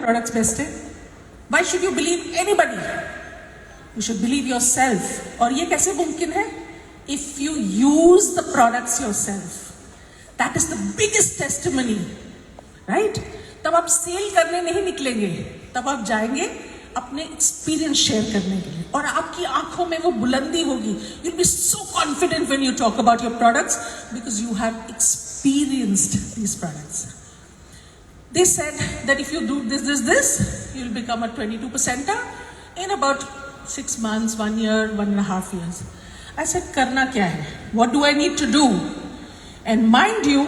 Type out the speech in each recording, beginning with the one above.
Products best है? Why should you believe anybody? You should believe yourself. और ये कैसे मुमकिन है? If you use the products yourself. That is the biggest testimony, right? तब आप सेल करने नहीं निकलेंगे, तब आप जाएंगे अपने एक्सपीरियंस शेयर करने के लिए, और आपकी आंखों में वो बुलंदी होगी. You'll be so confident when you talk about your products because you have experienced these products. They said that if you do this, you'll become a 22%er in about 6 months, 1 year, 1.5 years. I said, करना क्या है? What do I need to do? And mind you,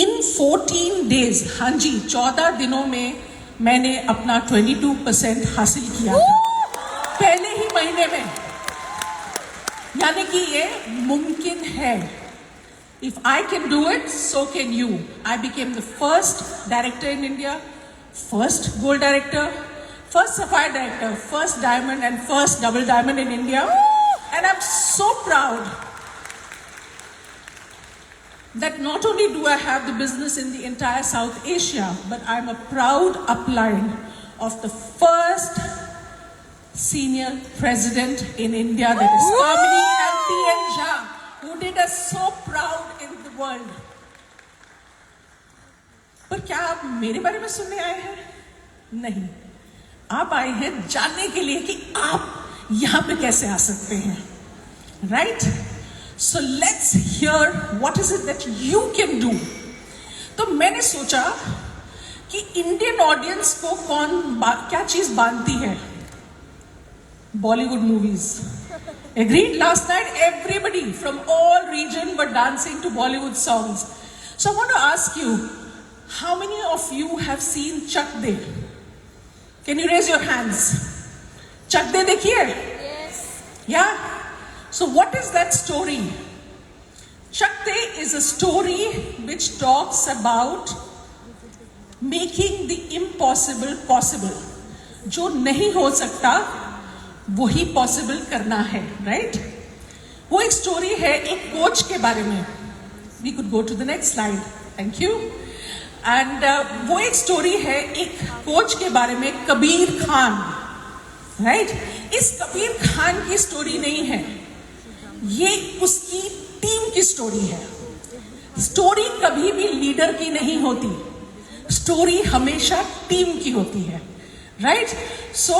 in 14 days, हाँ जी, 14 दिनों में मैंने अपना 22% हासिल किया था, पहले ही महीने में. यानी कि ये मुमकिन है. If I can do it, so can you. I became the first director in India, first gold director, first sapphire director, first diamond and first double diamond in India. And I'm so proud that not only do I have the business in the entire South Asia, but I'm a proud upline of the first senior president in India, that is Kamini and Jha, who did us so proud in the world. पर क्या आप मेरे बारे में सुनने आए हैं? नहीं, आप आए हैं जानने के लिए कि आप यहां पे कैसे आ सकते हैं, right? So let's hear what is it that you can do. तो मैंने सोचा कि इंडियन ऑडियंस को क्या चीज बांधती है? Bollywood movies. Agreed? Last night, everybody from all region were dancing to Bollywood songs. So I want to ask you, how many of you have seen Chak De? Can you raise your hands? Chak De dekhiye? Yes. Yeah? So what is that story? Chak De is a story which talks about making the impossible possible. जो नहीं हो सकता वही possible करना है, right? वो एक story है एक कोच के बारे में. We could go to the next slide, thank you. And वो एक स्टोरी है एक कोच के बारे में, कबीर खान, राइट? इस कबीर खान की स्टोरी नहीं है, ये उसकी टीम की स्टोरी है. स्टोरी कभी भी लीडर की नहीं होती, स्टोरी हमेशा टीम की होती है, right? So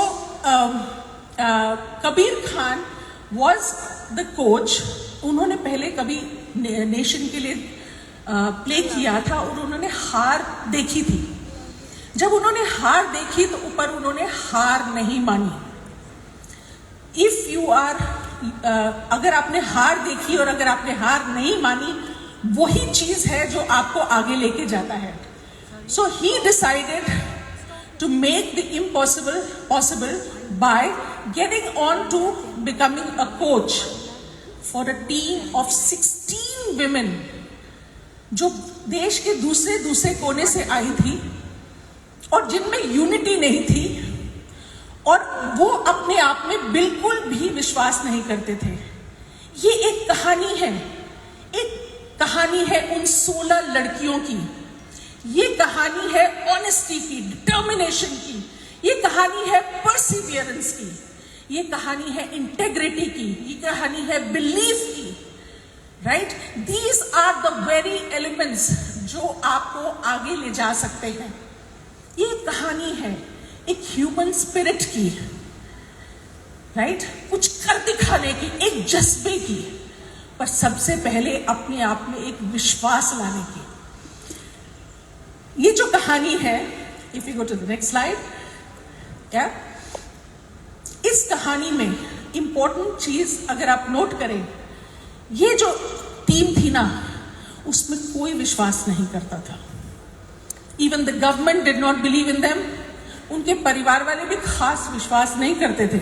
Kabir Khan was the coach. उन्होंने पहले कभी नेशन के लिए प्ले किया था और उन्होंने हार देखी थी. जब उन्होंने हार देखी तो ऊपर उन्होंने हार नहीं मानी. इफ यू आर अगर आपने हार देखी और अगर आपने हार नहीं मानी, वही चीज है जो आपको आगे लेके जाता है. So he decided to make the impossible possible by getting on to becoming a coach for a team of 16 women जो देश के दूसरे कोने से आई थी और जिनमें यूनिटी नहीं थी और वो अपने आप में बिल्कुल भी विश्वास नहीं करते थे. ये एक कहानी है उन 16 लड़कियों की. ये कहानी है ऑनेस्टी की, डिटर्मिनेशन की. ये कहानी है परसिवियरेंस की. ये कहानी है इंटेग्रिटी की. ये कहानी है बिलीफ की, right? These are the very elements जो आपको आगे ले जा सकते हैं. ये कहानी है एक ह्यूमन स्पिरिट की, राइट? कुछ कर दिखाने की, एक जज्बे की, पर सबसे पहले अपने आप में एक विश्वास लाने की. ये जो कहानी है, if you go to the next slide, क्या इस कहानी में इंपॉर्टेंट चीज अगर आप नोट करें, ये जो टीम थी ना, उसमें कोई विश्वास नहीं करता था. Even the government did not believe in them. उनके परिवार वाले भी खास विश्वास नहीं करते थे.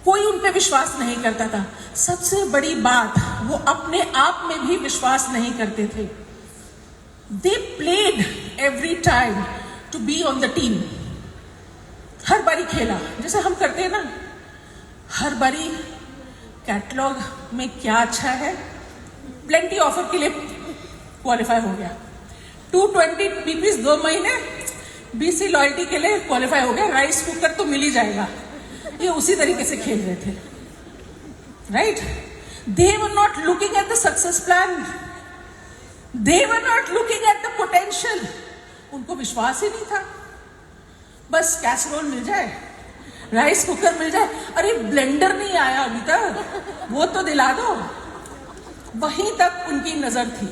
कोई उन पे विश्वास नहीं करता था. सबसे बड़ी बात, वो अपने आप में भी विश्वास नहीं करते थे. They played every time to be on the team. हर बारी खेला जैसे हम करते हैं ना. हर बारी कैटलॉग में क्या अच्छा है, प्लेंटी ऑफर के लिए क्वालिफाई हो गया. 220 पीपीस 2 महीने, बीसी लॉयल्टी के लिए क्वालिफाई हो गया, राइस कुकर तो मिल ही जाएगा। ये उसी तरीके से खेल रहे थे, right? They were not looking at the success plan, they were not looking at the potential. उनको विश्वास ही नहीं था, बस कैसरोल मिल जाए, राइस कुकर मिल जाए, अरे ब्लेंडर नहीं आया अभी तक, वो तो दिला दो। वहीं तक उनकी नजर थी,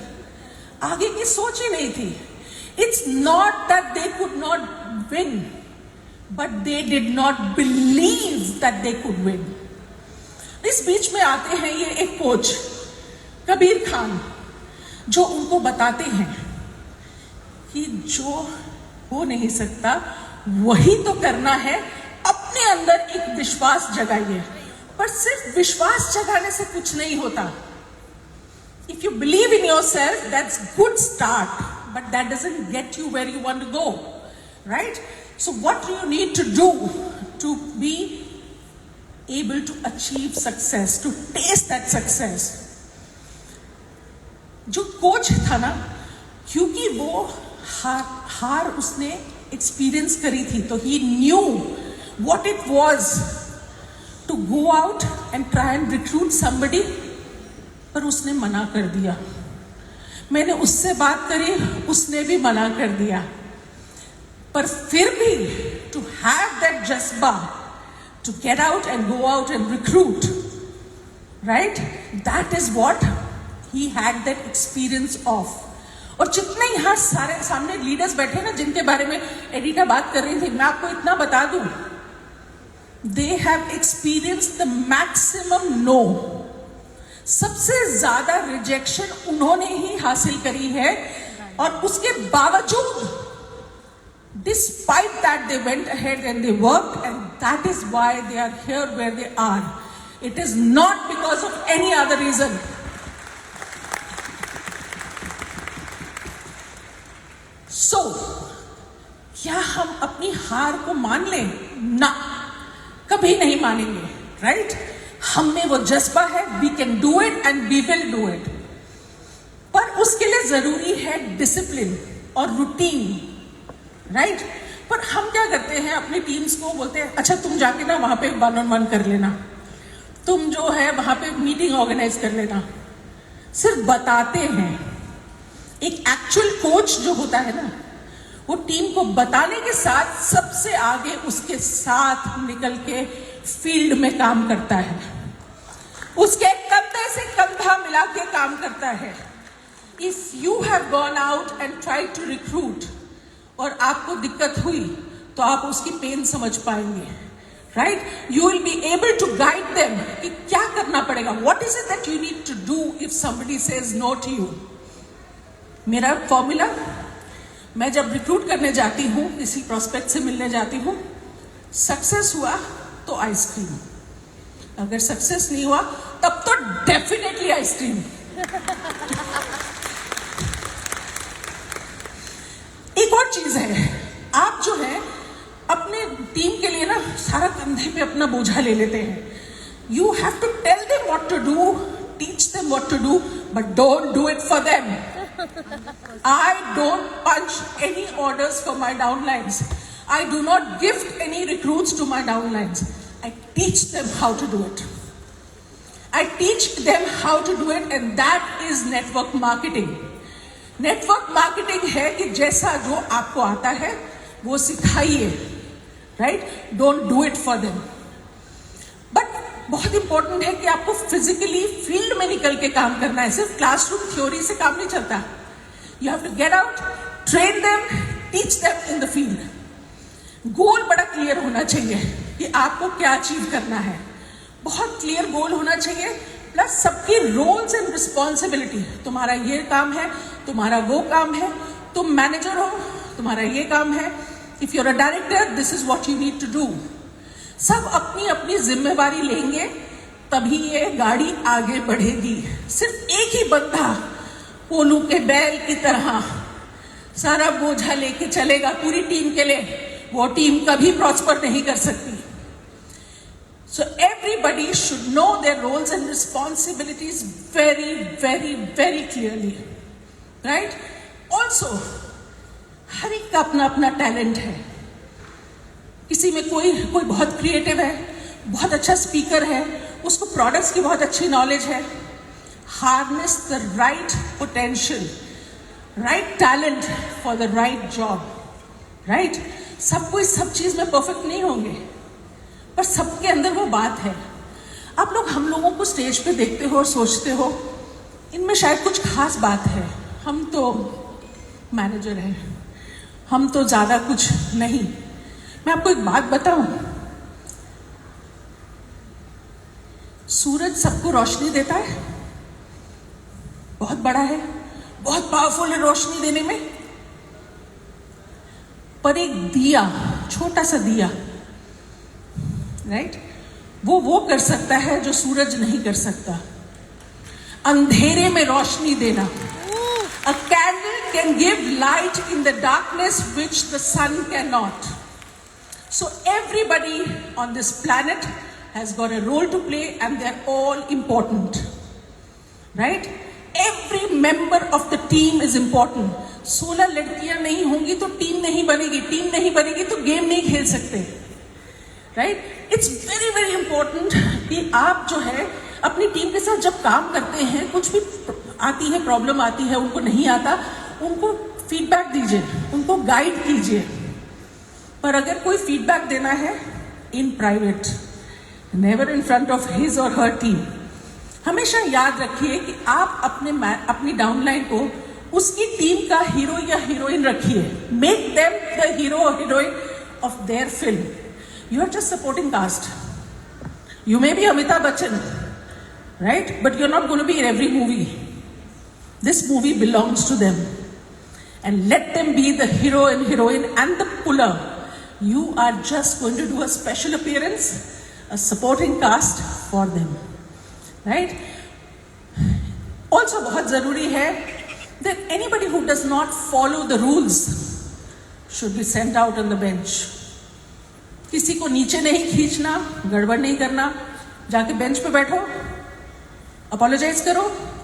आगे की सोच ही नहीं थी। It's not that they could not win, but they did not believe that they could win. इस बीच में आते हैं ये एक कोच कबीर खान, जो उनको बताते हैं कि जो हो नहीं सकता वही तो करना है, अपने अंदर एक विश्वास जगाइए। पर सिर्फ विश्वास जगाने से कुछ नहीं होता। If you believe in yourself, that's good start, but that doesn't get you where you want to go, right? So what do you need to do to be able to achieve success, to taste that success? जो coach था ना, क्योंकि वो हार उसने experience करी थी, तो he knew what it was to go out and try and recruit somebody, पर उसने मना कर दिया। मैंने उससे बात करी, उसने भी मना कर दिया। पर फिर भी टू हैव दैट जज्बा to get out and go out and recruit, right, that is what he had that experience of. और जितने यहाँ सारे सामने लीडर्स बैठे ना, जिनके बारे में एडिटा बात कर रही थी, मैं आपको इतना बता दूं, they have experience the maximum no. सबसे ज्यादा रिजेक्शन उन्होंने ही हासिल करी है, और उसके बावजूद despite that they went ahead and they worked, and that is why they are here where they are. It is not because of any other reason. So क्या हम अपनी हार को मान लें? ना, कभी नहीं मानेंगे, राइट? हम में वो जज्बा है, we can do it and we will do it. पर उसके लिए जरूरी है डिसिप्लिन और रूटीन, राइट? पर हम क्या करते हैं, अपनी टीम्स को बोलते हैं, अच्छा तुम जाके ना वहां पे 1-on-1 कर लेना, तुम जो है वहां पे मीटिंग ऑर्गेनाइज कर लेना। सिर्फ बताते हैं। एक एक्चुअल कोच जो होता है ना, वो टीम को बताने के साथ सबसे आगे उसके साथ निकल के फील्ड में काम करता है, उसके कंधे से कंधा मिला के काम करता है। If you have gone out and tried to recruit और आपको दिक्कत हुई, तो आप उसकी पेन समझ पाएंगे, right? You will be able to guide them कि क्या करना पड़ेगा, what is it that you need to do if somebody says no to you. मेरा फॉर्मूला, मैं जब रिक्रूट करने जाती हूँ, किसी प्रोस्पेक्ट से मिलने जाती हूँ, सक्सेस हुआ तो आइसक्रीम, अगर सक्सेस नहीं हुआ तब तो डेफिनेटली आइसक्रीम। एक और चीज है, आप जो है अपने टीम के लिए ना सारा कंधे पे अपना बोझा ले लेते हैं। You have to tell them what to do, teach them what to do, but don't do it for them. I don't punch any orders for my downlines. I do not gift any recruits to my downlines. I teach them how to do it. I teach them how to do it, and that is network marketing. Network marketing है कि जैसा जो आपको आता है वो सिखाइए, right? Don't do it for them. But बहुत इंपॉर्टेंट है कि आपको फिजिकली फील्ड में निकल के काम करना है। सिर्फ क्लासरूम थ्योरी से काम नहीं चलता। You have to get out, train them, teach them in the field. गोल बड़ा क्लियर होना चाहिए कि आपको क्या अचीव करना है, बहुत क्लियर गोल होना चाहिए, प्लस सबकी रोल्स एंड रिस्पॉन्सिबिलिटी। तुम्हारा ये काम है, तुम्हारा वो काम है, तुम मैनेजर हो, तुम्हारा ये काम है, if you're a director this is what you need to do. सब अपनी अपनी जिम्मेवारी लेंगे, तभी ये गाड़ी आगे बढ़ेगी। सिर्फ एक ही बंदा पोलू के बैल की तरह सारा बोझा लेके चलेगा पूरी टीम के लिए, वो टीम कभी प्रॉस्पर नहीं कर सकती। So everybody should know their roles and responsibilities very, very, very clearly, right? Also, हर एक का अपना अपना टैलेंट है। किसी में कोई बहुत क्रिएटिव है, बहुत अच्छा स्पीकर है, उसको प्रोडक्ट्स की बहुत अच्छी नॉलेज है। Harness the right potential, right talent for the right job, right. सब कोई सब चीज में परफेक्ट नहीं होंगे, पर सबके अंदर वो बात है। आप लोग हम लोगों को स्टेज पे देखते हो और सोचते हो इनमें शायद कुछ खास बात है, हम तो मैनेजर हैं, हम तो ज्यादा कुछ नहीं। मैं आपको एक बात बताऊं, सूरज सबको रोशनी देता है, बहुत बड़ा है, बहुत पावरफुल है रोशनी देने में, पर एक दिया, छोटा सा दिया, राइट, वो कर सकता है जो सूरज नहीं कर सकता। अंधेरे में रोशनी देना। A candle can give light in the darkness which the sun cannot. So everybody on this planet has got a role to play and they're all important, right? Every member of the team is important. 16 लड़कियां नहीं होंगी तो team नहीं बनेगी, team नहीं बनेगी तो game नहीं खेल सकते, right? It's very very important कि आप जो है अपनी टीम के साथ जब काम करते हैं, कुछ भी आती है, प्रॉब्लम आती है, उनको नहीं आता, उनको फीडबैक दीजिए, उनको गाइड कीजिए। पर अगर कोई फीडबैक देना है in private, never in front of his और हर टीम। हमेशा याद रखिए कि आप अपनी डाउनलाइन को उसकी टीम का हीरो या हीरोइन रखिए। मेक देम द हीरो और heroine of their film. You are just supporting cast. You may be Amitabh Bachchan, right? But you're not going to be in every movie. This movie belongs to them. And let them be the hero and heroine and the puller. You are just going to do a special appearance, a supporting cast for them. Right? Also, बहुत ज़रूरी है that anybody who does not follow the rules should be sent out on the bench. किसी को नीचे नहीं खींचना, गड़बड़ नहीं करना, जाके बेंच पे बैठो, apologize karo,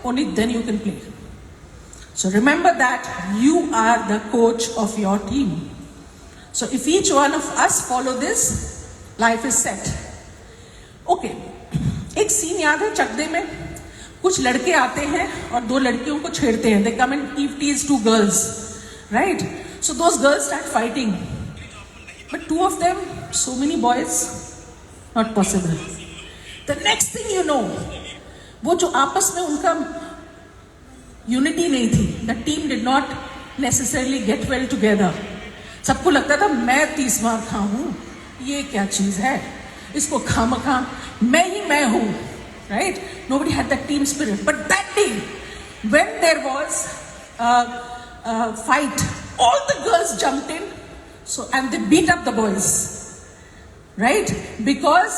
only then you can play. So remember that you are the coach of your team. So if each one of us follow this, life is set. Okay, एक सीन याद है चकदे में, कुछ लड़के आते हैं और दो लड़कियों को छेड़ते हैं. They come and tease two girls, right? So those girls start fighting. But two of them, so many boys, not possible. The next thing you know, वो जो आपस में उनका यूनिटी नहीं थी, the team did not necessarily get well together. सबको लगता था मैं 30 मार खा हूं, ये क्या चीज है, इसको खामखा मैं ही मैं हूं, right? Nobody had that team spirit. But that day when there was fight, all the girls jumped in, so and they beat up the boys, right? Because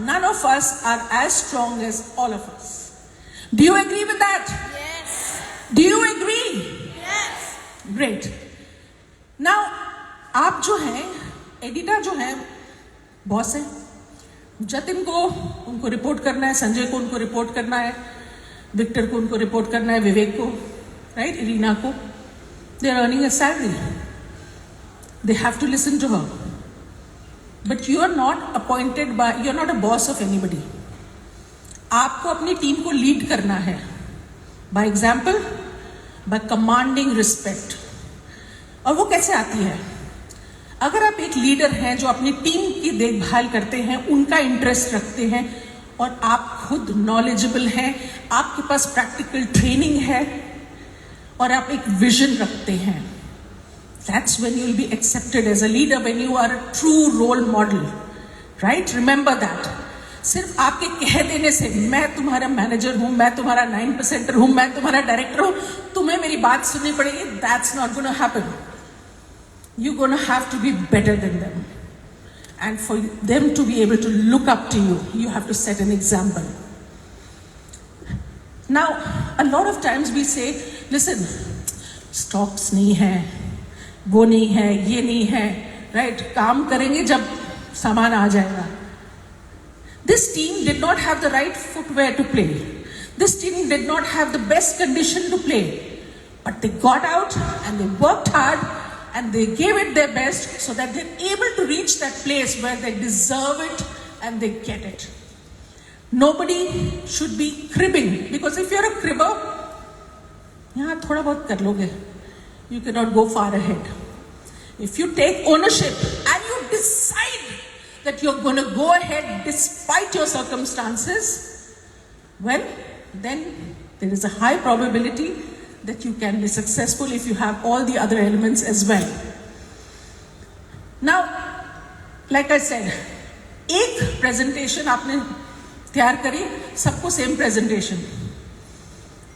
none of us are as strong as all of us. Do you agree with that? Yes. Do you agree? Yes. Great. Now, आप जो हैं, editor जो हैं, boss हैं, जतिन को उनको report करना है, संजय को उनको रिपोर्ट करना है, विक्टर को उनको रिपोर्ट करना है, विवेक को, राइट, इरीना को. They are earning a salary. They have to listen to her. But you are not appointed by, you are not a boss of anybody. आपको अपनी टीम को लीड करना है by example, by commanding respect. और वो कैसे आती है? अगर आप एक लीडर हैं जो अपनी टीम की देखभाल करते हैं, उनका इंटरेस्ट रखते हैं, और आप खुद नॉलेजेबल हैं, आपके पास प्रैक्टिकल ट्रेनिंग है, और आप एक विजन रखते हैं, that's when you will be accepted as a leader, when you are a true role model, right? Remember that. सिर्फ आपके कह देने से मैं तुम्हारा मैनेजर हूं, मैं तुम्हारा 9% हूं, मैं तुम्हारा डायरेक्टर हूं, तुम्हें मेरी बात सुननी पड़ेगी, that's not going to happen. You're going to have to be better than them, and for them to be able to look up to you, you have to set an example. Now, a lot of times we say, listen, stocks नहीं है, वो नहीं है, ये नहीं है, right? काम करेंगे जब सामान आ जाएगा. This team did not have the right footwear to play. This team did not have the best condition to play. But they got out and they worked hard and they gave it their best so that they're able to reach that place where they deserve it and they get it. Nobody should be cribbing, because if you're a cribber, yahan thoda bahut kar loge, you cannot go far ahead. If you take ownership and you decide that you're going to go ahead despite your circumstances, well, then there is a high probability that you can be successful if you have all the other elements as well. Now, like I said, एक presentation आपने तैयार करी, सबको same presentation.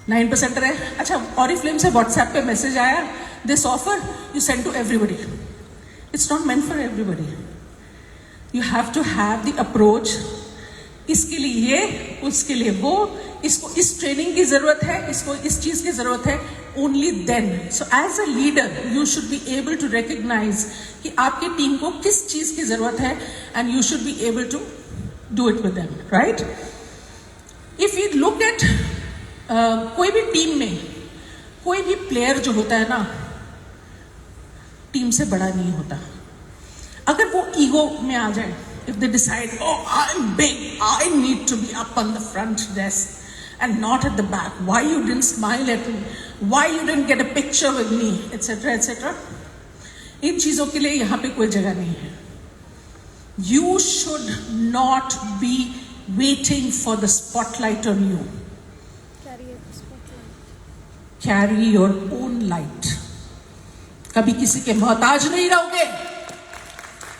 9% रहे, अच्छा Oriflame से WhatsApp पे message आया, this offer you send to everybody. It's not meant for everybody. You have to have the approach. इसके लिए ये, उसके लिए वो, इसको इस ट्रेनिंग की जरूरत है, इसको इस चीज की जरूरत है. Only then. So as a leader, you should be able to recognize कि आपके टीम को किस चीज की जरूरत है, and you should be able to do it with them, right? If you look at कोई भी टीम में कोई भी प्लेयर जो होता है ना, टीम से बड़ा नहीं होता. अगर वो ईगो में आ जाए, if they decide, oh, I'm big, I need to be up on the front desk and not at the back, why you didn't smile at me, why you didn't get a picture with me, etc., etc. इन चीजों के लिए यहाँ पे कोई जगह नहीं है. You should not be waiting for the spotlight on you. Carry your own light. कभी किसी के मोहताज नहीं रहोगे.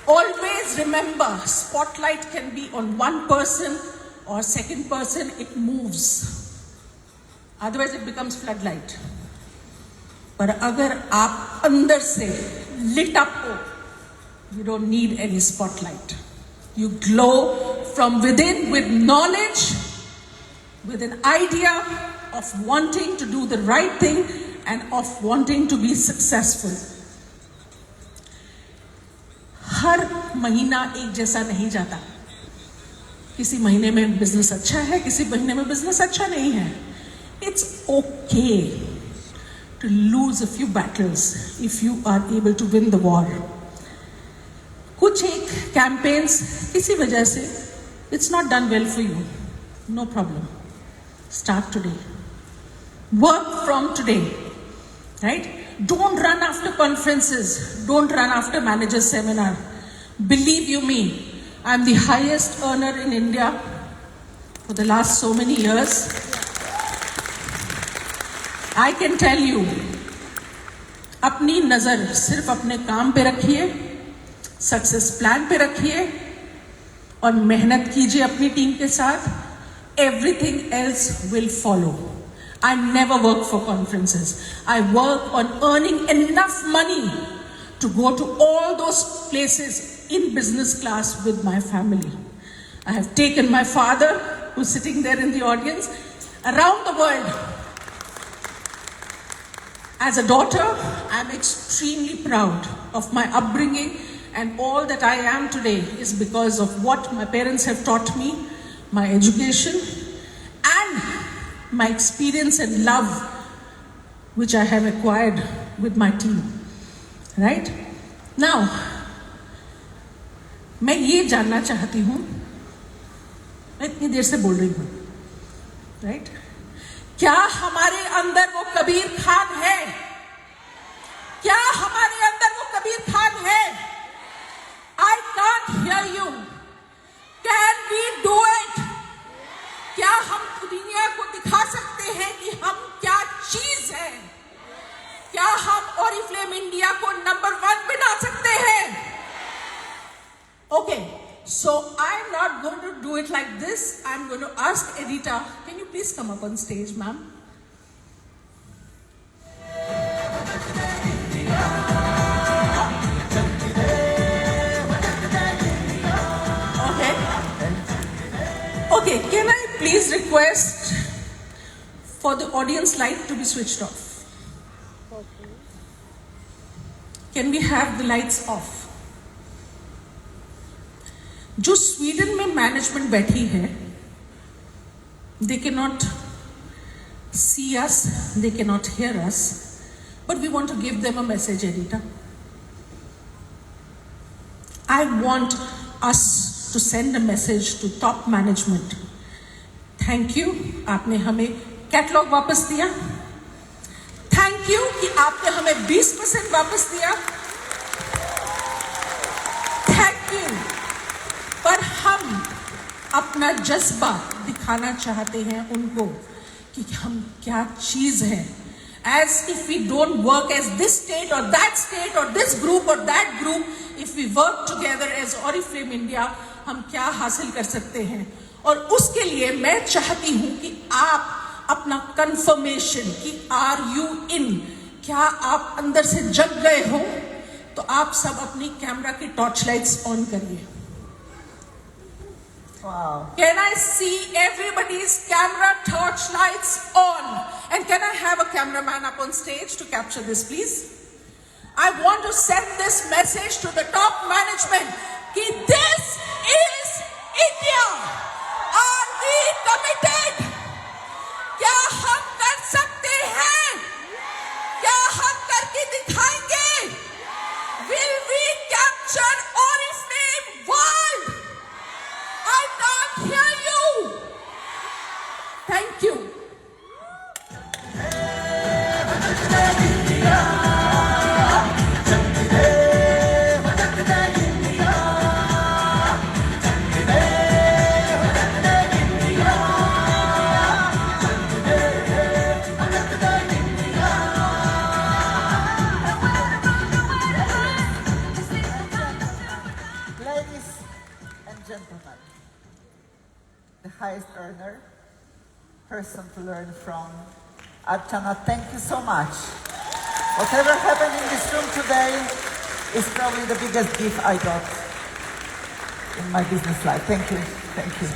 Always remember, spotlight can be on one person or second person, it moves. Otherwise it becomes floodlight. पर अगर आप अंदर से lit up हो, you don't need any spotlight. You glow from within with knowledge, with an idea of wanting to do the right thing and of wanting to be successful. हर महीना एक जैसा नहीं जाता. किसी महीने में बिजनेस अच्छा है, किसी महीने में बिजनेस अच्छा नहीं है. It's okay to lose a few battles if you are able to win the war. कुछ एक campaigns किसी वजह से it's not done well for you. No problem. Start today. Work from today. Right? Don't run after conferences. Don't run after manager seminar. Believe you me, I'm the highest earner in India for the last so many years. I can tell you, अपनी नजर सिर्फ अपने काम पे रखिए, success plan पे रखिए और मेहनत कीजिए अपनी टीम के साथ. Everything else will follow. I never work for conferences. I work on earning enough money to go to all those places in business class with my family. I have taken my father, who's sitting there in the audience, around the world. As a daughter, I'm extremely proud of my upbringing, and all that I am today is because of what my parents have taught me, my education, and my experience and love which I have acquired with my team. Right? Now, मैं ये जानना चाहती हूँ, मैं इतनी देर से बोल रही हूँ, राइट? क्या हमारे अंदर वो कबीर खान है? क्या हमारे अंदर वो कबीर खान है? I can't hear you. Can we do it? क्या हम दुनिया को दिखा सकते हैं कि हम क्या चीज है? क्या हम Oriflame इंडिया को नंबर 1 बना सकते हैं? Okay, so I'm not going to do it like this. I'm going to ask Edita, can you please come up on stage, ma'am? Okay, can I please request for the audience light to be switched off? Okay. Can we have the lights off? जो Sweden में management बैठी है, they cannot see us, they cannot hear us, but we want to give them a message, Edita. I want us to send a message to top management. Thank you, आपने हमें catalogue वापस दिया. Thank you कि आपने हमें 20% वापस दिया. Thank you. पर हम अपना जज्बा दिखाना चाहते हैं उनको कि हम क्या चीज है. As if we don't work as this state or this group or that group, if we work together as Oriflame India, हम क्या हासिल कर सकते हैं. और उसके लिए मैं चाहती हूं कि आप अपना कंफर्मेशन कि आर यू इन, क्या आप अंदर से जग गए हो, तो आप सब अपनी कैमरा की टॉर्च लाइट्स ऑन करिए. Wow. Can I see everybody's camera torch lights on? And can I have a cameraman up on stage to capture this, please? I want to send this message to the top management कि this is India. Are we committed? क्या हम कर सकते हैं? क्या हम करके दिखाएंगे? Will we capture Oriflame world? I can't hear you. Thank you. Ladies and gentlemen, the highest earner, person to learn from, Archana, thank you so much. Whatever happened in this room today is probably the biggest gift I got in my business life. Thank you. Thank you.